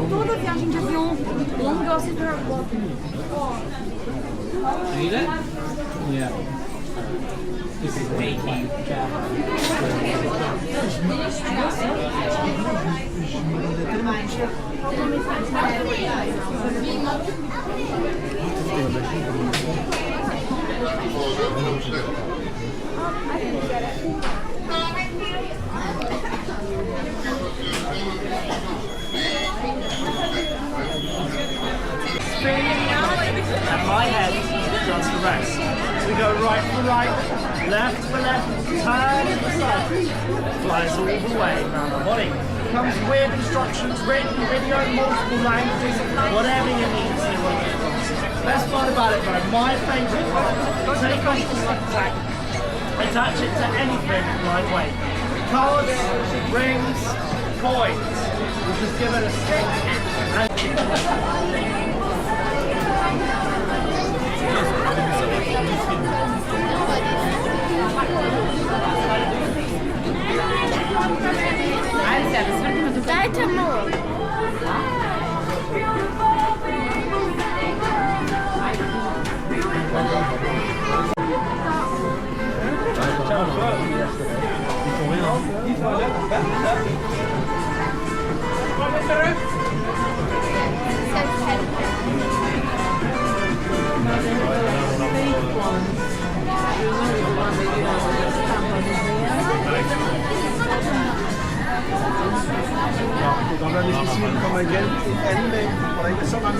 Toda viagem de avião longa eu sempre Need it? Yeah. This is 18. And my head does the rest. So we go right for right, left for left, turn in the side. Flies all the way around the body. Comes with instructions, written, video, multiple languages, whatever you need to see what it is. Best part about it though, my favourite part, take off the rucksack, attach it to anything lightweight. Cards, rings, coins. We'll just give it a stick and Dajcie mu! Dann werde ich gesehen, kann mein Geld Ende oder ich sag mal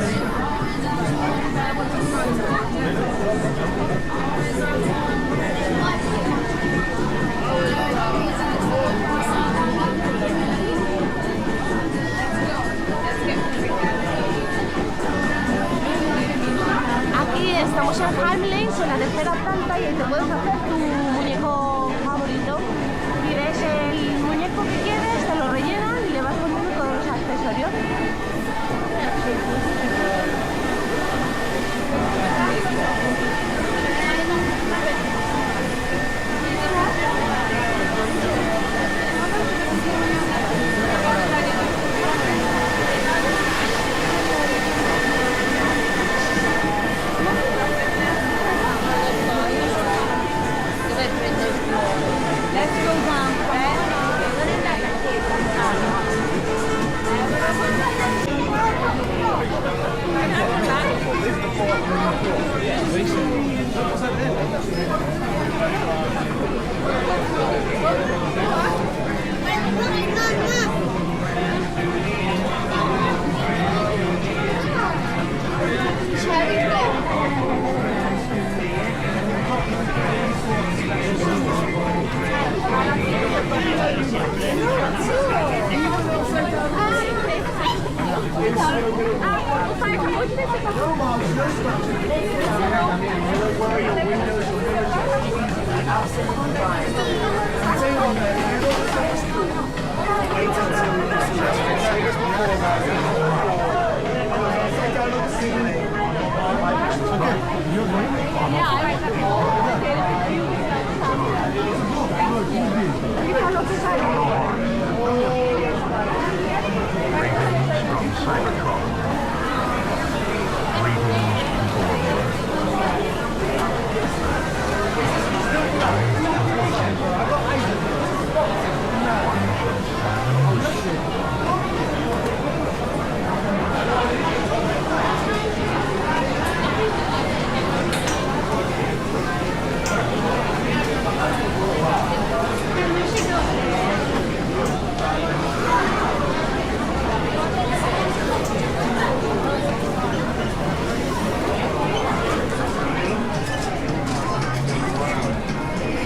Aquí estamos en HAMLEYS, en la tercera planta, y te puedes hacer tu muñeco favorito. Pides el muñeco que quieres, te lo rellenan y le vas poniendo todos los accesorios. Let's go down. Silent